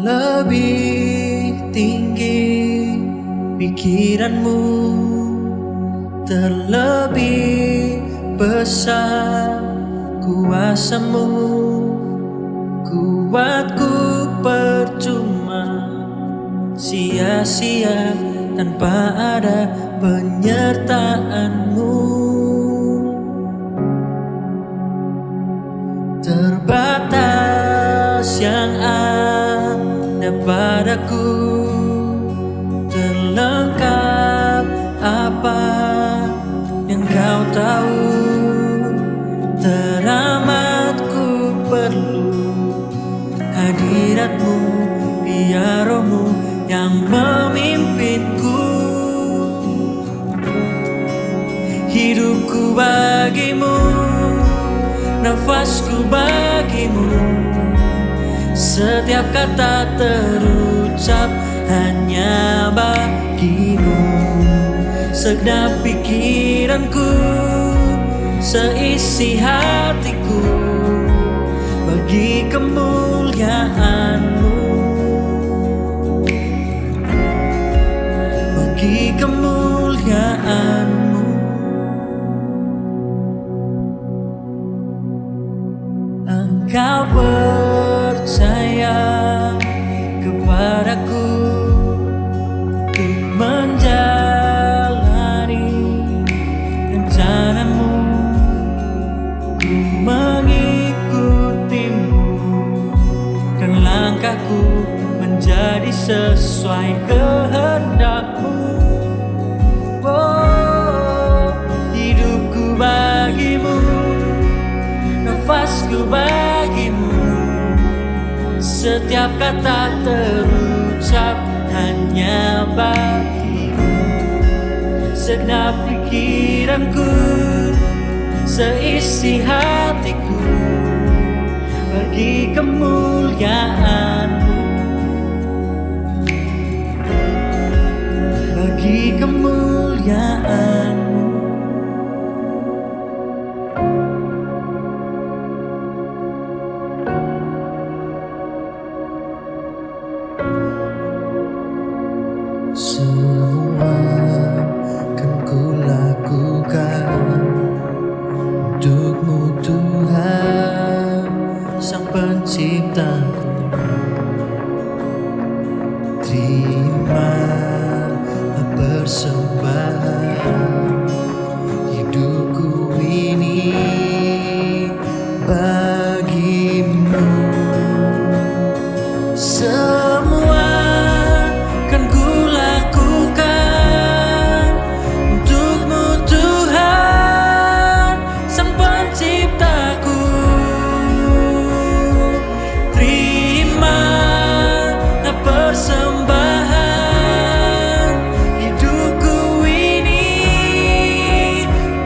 Lebih tinggi pikiranmu, terlebih besar kuasamu. Kuatku percuma, sia-sia tanpa ada penyertaanmu. Terbatas yang ada padaku, terlengkap apa yang kau tahu. Teramat ku perlu hadiratmu, biar rohmu yang memimpinku. Hidupku bagimu, nafasku bagimu, setiap kata terucap hanya bagimu. Segenap pikiranku, seisi hatiku, bagi kemuliaanmu, bagi kemuliaanmu. Engkau percaya kepadaku untuk menjalani rencanamu. Ku mengikutimu dan langkahku menjadi sesuai kehendakmu. Oh, hidupku bagimu, nafasku bagimu, setiap kata terucap hanya bagimu. Segenap pikiranku, seisi hatiku, bagi kemuliaanmu, bagi kemuliaanmu. Semua kan ku lakukan untukmu Tuhan, Sang Penciptaku. Terima persembahan hidupku ini bagimu. Semua kan ku lakukan untukmu Tuhan, Sang Penciptaku. Terima persembahan hidupku ini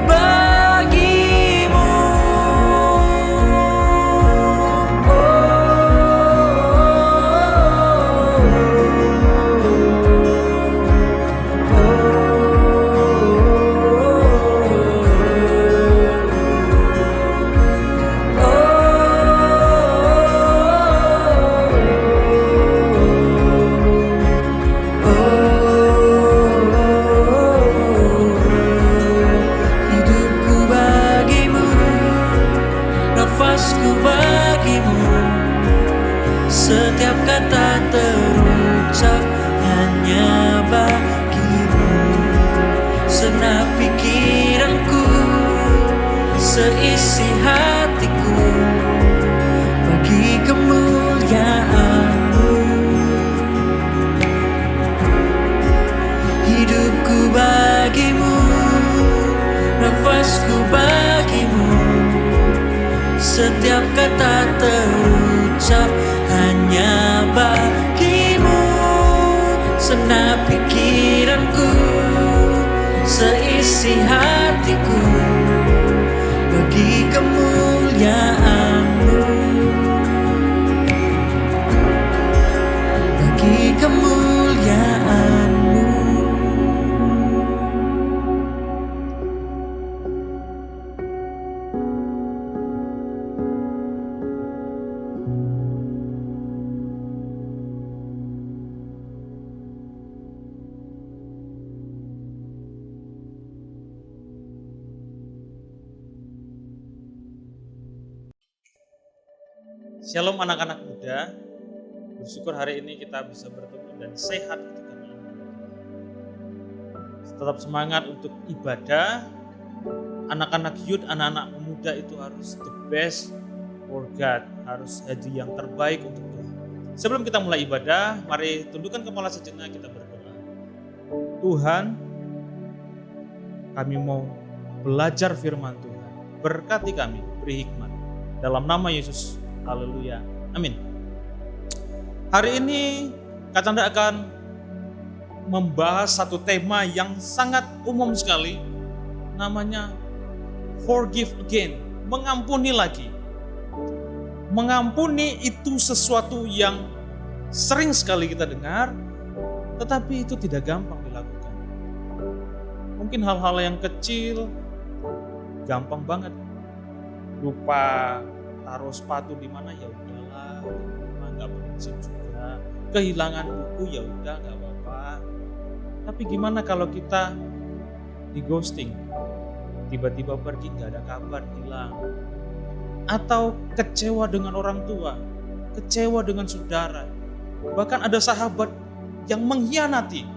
bagimu. Nafasku bagimu, setiap kata terucap hanya bagimu. Segenap pikiranku, seisi hatiku, bagi kemuliaanmu. Hidupku bagimu, nafasku bagimu, setiap kata terucap hanya bagimu. Segenap pikiranku, seisi hatiku, bagi kemuliaanmu, bagi kemuliaanmu. Shalom anak-anak muda, bersyukur hari ini kita bisa bertemu dan sehat itu karena Tuhan. Tetap semangat untuk ibadah. Anak-anak youth, anak-anak muda itu harus the best for God, harus jadi yang terbaik untuk Tuhan. Sebelum kita mulai ibadah, mari tundukkan kepala sejenak, kita berdoa. Tuhan, kami mau belajar firman Tuhan. Berkati kami, beri hikmat. Dalam nama Yesus, haleluya, amin. Hari ini Kak Chandra akan membahas satu tema yang sangat umum sekali, namanya forgive again, mengampuni lagi. Mengampuni itu sesuatu yang sering sekali kita dengar, tetapi itu tidak gampang dilakukan. Mungkin hal-hal yang kecil gampang banget, lupa taruh sepatu di mana ya udahlah, nggak berprinsip juga. Kehilangan buku ya udah nggak apa-apa. Tapi gimana kalau kita di ghosting, tiba-tiba pergi nggak ada kabar, hilang, atau kecewa dengan orang tua, kecewa dengan saudara, bahkan ada sahabat yang mengkhianati.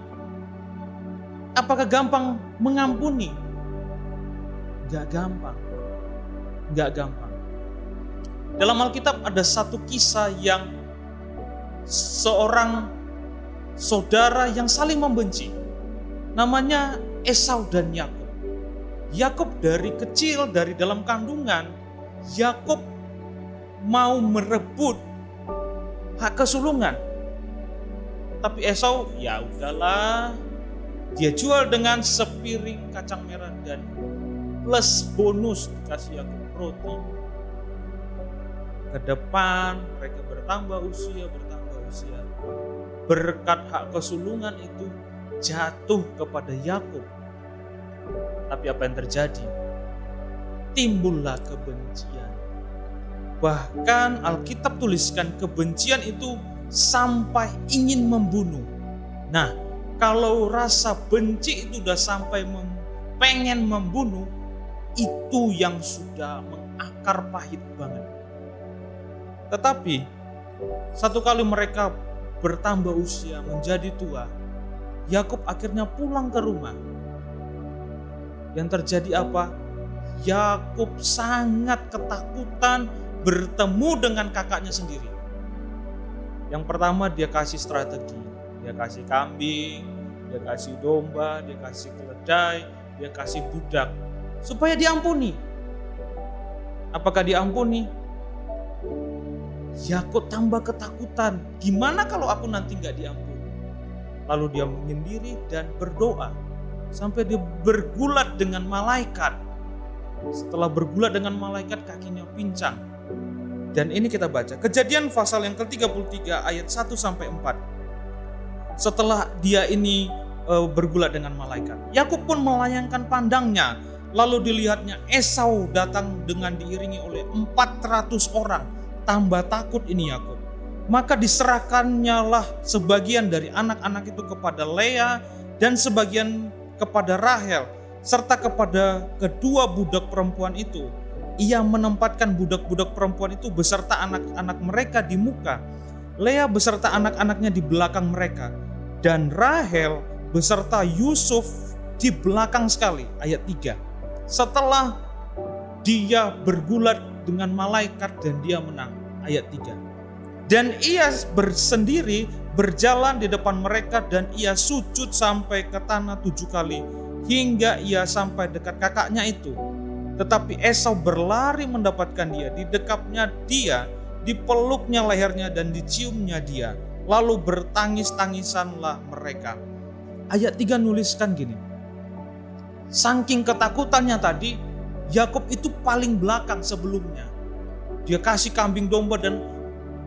Apakah gampang mengampuni? Nggak gampang, nggak gampang. Dalam Alkitab ada satu kisah yang seorang saudara yang saling membenci. Namanya Esau dan Yakub. Yakub dari kecil, dari dalam kandungan, Yakub mau merebut hak kesulungan. Tapi Esau ya udahlah, dia jual dengan sepiring kacang merah dan plus bonus dikasih Yakub roti. Ke depan mereka bertambah usia. Berkat hak kesulungan itu jatuh kepada Yakub. Tapi apa yang terjadi? Timbullah kebencian. Bahkan Alkitab tuliskan kebencian itu sampai ingin membunuh. Nah, kalau rasa benci itu udah sampai pengen membunuh, itu yang sudah mengakar pahit banget. Tetapi satu kali mereka bertambah usia, menjadi tua, Yakub akhirnya pulang ke rumah. Yang terjadi apa? Yakub sangat ketakutan bertemu dengan kakaknya sendiri. Yang pertama dia kasih strategi, dia kasih kambing, dia kasih domba, dia kasih keledai, dia kasih budak supaya diampuni. Apakah diampuni? Yakub tambah ketakutan. Gimana kalau aku nanti gak diampuni? Lalu dia menyendiri dan berdoa sampai dia bergulat dengan malaikat. Setelah bergulat dengan malaikat, kakinya pincang. Dan ini kita baca Kejadian pasal yang ke-33 ayat 1-4. Setelah dia ini bergulat dengan malaikat, Yakub pun melayangkan pandangnya. Lalu dilihatnya Esau datang dengan diiringi oleh 400 orang. Tambah takut ini Yakub. Maka diserahkannya lah sebagian dari anak-anak itu kepada Lea dan sebagian kepada Rahel serta kepada kedua budak perempuan itu. Ia menempatkan budak-budak perempuan itu beserta anak-anak mereka di muka, Lea beserta anak-anaknya di belakang mereka, dan Rahel beserta Yusuf di belakang sekali. Ayat 3. Setelah dia bergulat dengan malaikat dan dia menang. Ayat 3. Dan ia bersendiri berjalan di depan mereka dan ia sujud sampai ke tanah 7 kali hingga ia sampai dekat kakaknya itu. Tetapi Esau berlari mendapatkan dia, didekapnya dia, dipeluknya lehernya dan diciumnya dia. Lalu bertangis-tangisanlah mereka. Ayat 3 nuliskan gini. Saking ketakutannya tadi, Yakub itu paling belakang sebelumnya. Dia kasih kambing domba dan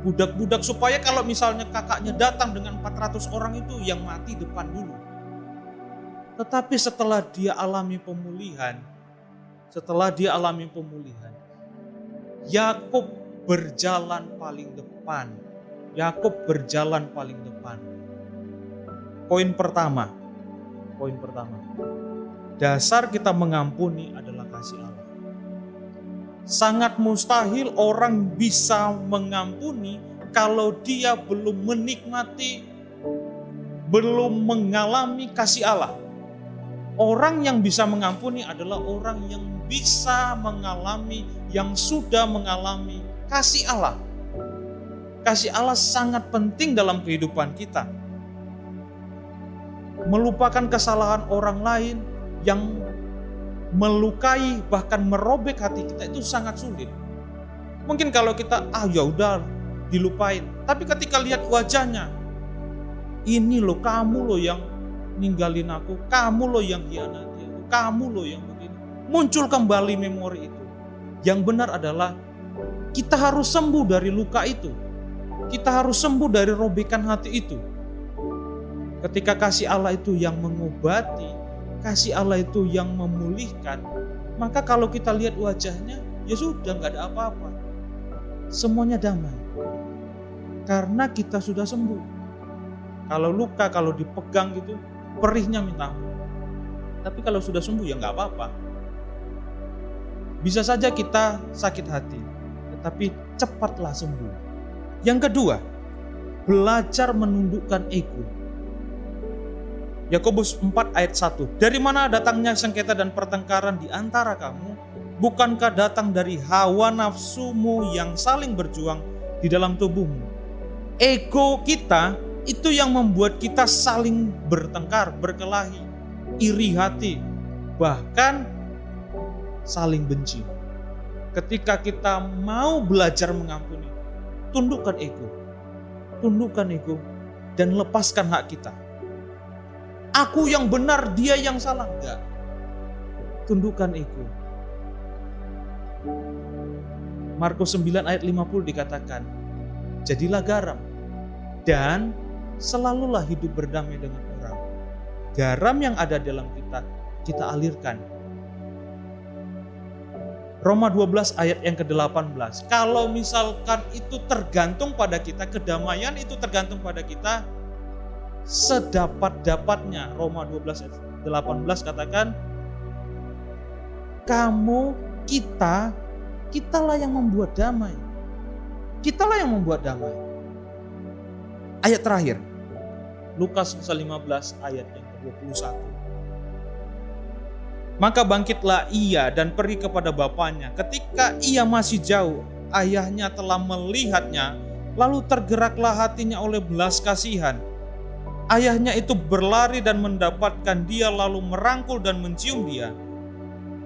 budak-budak supaya kalau misalnya kakaknya datang dengan 400 orang itu yang mati depan dulu. Tetapi setelah dia alami pemulihan, Yakub berjalan paling depan. Poin pertama. Dasar kita mengampuni adalah kasih Allah. Sangat mustahil orang bisa mengampuni kalau dia belum menikmati, belum mengalami kasih Allah. Orang yang bisa mengampuni adalah orang yang bisa mengalami, yang sudah mengalami kasih Allah. Kasih Allah sangat penting dalam kehidupan kita. Melupakan kesalahan orang lain yang melukai bahkan merobek hati kita itu sangat sulit. Mungkin kalau kita ya udah dilupain, tapi ketika lihat wajahnya, ini loh kamu loh yang ninggalin aku, kamu loh yang hianati aku, kamu loh yang begini. Muncul kembali memori itu. Yang benar adalah kita harus sembuh dari luka itu. Kita harus sembuh dari robekan hati itu. Ketika kasih Allah itu yang mengobati, kasih Allah itu yang memulihkan, maka kalau kita lihat wajahnya, ya sudah gak ada apa-apa. Semuanya damai. Karena kita sudah sembuh. Kalau luka, kalau dipegang gitu, perihnya minta ampun. Tapi kalau sudah sembuh ya gak apa-apa. Bisa saja kita sakit hati, tetapi cepatlah sembuh. Yang kedua, belajar menundukkan ego. Yakobus 4 ayat 1. Dari mana datangnya sengketa dan pertengkaran di antara kamu? Bukankah datang dari hawa nafsumu yang saling berjuang di dalam tubuhmu? Ego kita itu yang membuat kita saling bertengkar, berkelahi, iri hati, bahkan saling benci. Ketika kita mau belajar mengampuni, tundukkan ego, dan lepaskan hak kita. Aku yang benar, dia yang salah. Enggak. Tundukkan ego. Markus 9 ayat 50 dikatakan, jadilah garam dan selalulah hidup berdamai dengan orang. Garam yang ada dalam kita alirkan. Roma 12 ayat yang ke-18. Kalau misalkan itu tergantung pada kita, kedamaian itu tergantung pada kita, sedapat-dapatnya. Roma 12 ayat 18 katakan, kitalah yang membuat damai. Kitalah yang membuat damai. Ayat terakhir, Lukas 15 ayat yang ke-21. Maka bangkitlah ia dan pergi kepada bapaknya. Ketika ia masih jauh, ayahnya telah melihatnya, lalu tergeraklah hatinya oleh belas kasihan. Ayahnya itu berlari dan mendapatkan dia, lalu merangkul dan mencium dia.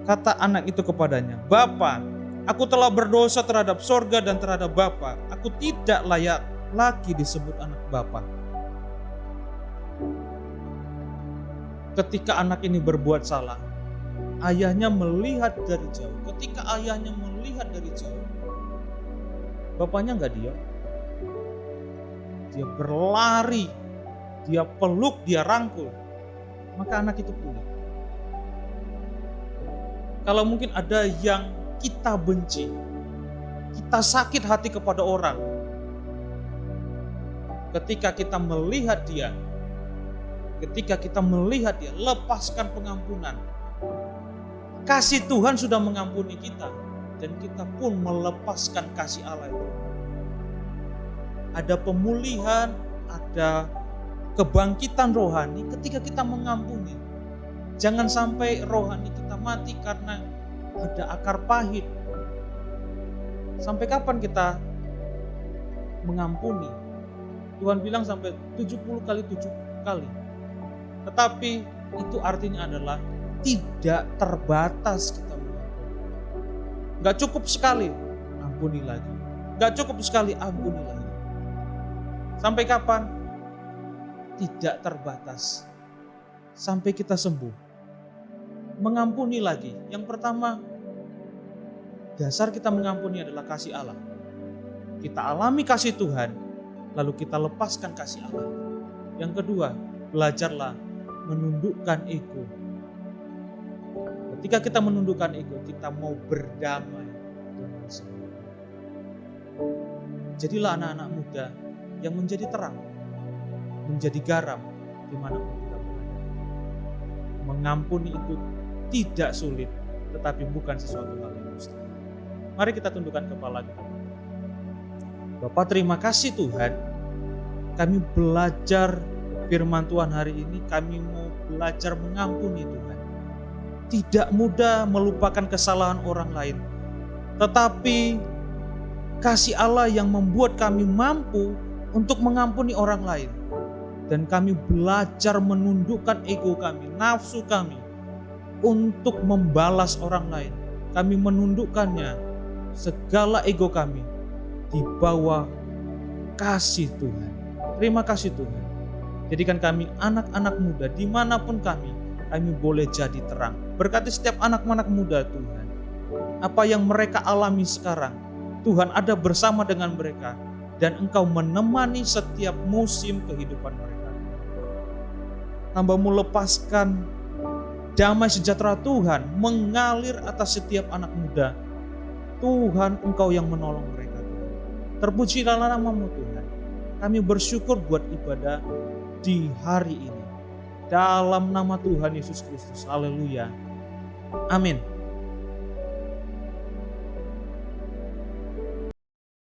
Kata anak itu kepadanya, Bapa, aku telah berdosa terhadap sorga dan terhadap Bapa. Aku tidak layak lagi disebut anak Bapa. Ketika anak ini berbuat salah, ayahnya melihat dari jauh. Ketika ayahnya melihat dari jauh, bapaknya gak diam. Dia berlari, dia peluk, dia rangkul. Maka anak itu pulih. Kalau mungkin ada yang kita benci, kita sakit hati kepada orang, ketika kita melihat dia, lepaskan pengampunan. Kasih Tuhan sudah mengampuni kita, dan kita pun melepaskan kasih Allah itu. Ada pemulihan, ada kebangkitan rohani ketika kita mengampuni. Jangan sampai rohani kita mati karena ada akar pahit. Sampai kapan kita mengampuni? Tuhan bilang sampai 70 kali 70 kali. Tetapi itu artinya adalah tidak terbatas kita mengampuni. Gak cukup sekali, ampuni lagi. Gak cukup sekali, ampuni lagi. Sampai kapan? Tidak terbatas. Sampai kita sembuh. Mengampuni lagi. Yang pertama, dasar kita mengampuni adalah kasih Allah. Kita alami kasih Tuhan, lalu kita lepaskan kasih Allah. Yang kedua, belajarlah menundukkan ego. Ketika kita menundukkan ego, kita mau berdamai dengan semua. Jadilah anak-anak muda yang menjadi terang, menjadi garam dimanapun kita berada. Mengampuni itu tidak sulit, tetapi bukan sesuatu hal yang mustahil. Mari kita tundukkan kepala kita. Bapa, terima kasih Tuhan. Kami belajar firman Tuhan hari ini, kami mau belajar mengampuni Tuhan. Tidak mudah melupakan kesalahan orang lain, tetapi kasih Allah yang membuat kami mampu untuk mengampuni orang lain. Dan kami belajar menundukkan ego kami, nafsu kami untuk membalas orang lain. Kami menundukkannya, segala ego kami di bawah kasih Tuhan. Terima kasih Tuhan. Jadikan kami anak-anak muda dimanapun kami boleh jadi terang. Berkati setiap anak-anak muda Tuhan. Apa yang mereka alami sekarang, Tuhan ada bersama dengan mereka. Dan Engkau menemani setiap musim kehidupan mereka. Hamba-Mu lepaskan damai sejahtera Tuhan mengalir atas setiap anak muda. Tuhan, Engkau yang menolong mereka. Terpujilah nama-Mu Tuhan. Kami bersyukur buat ibadah di hari ini. Dalam nama Tuhan Yesus Kristus. Haleluya. Amin.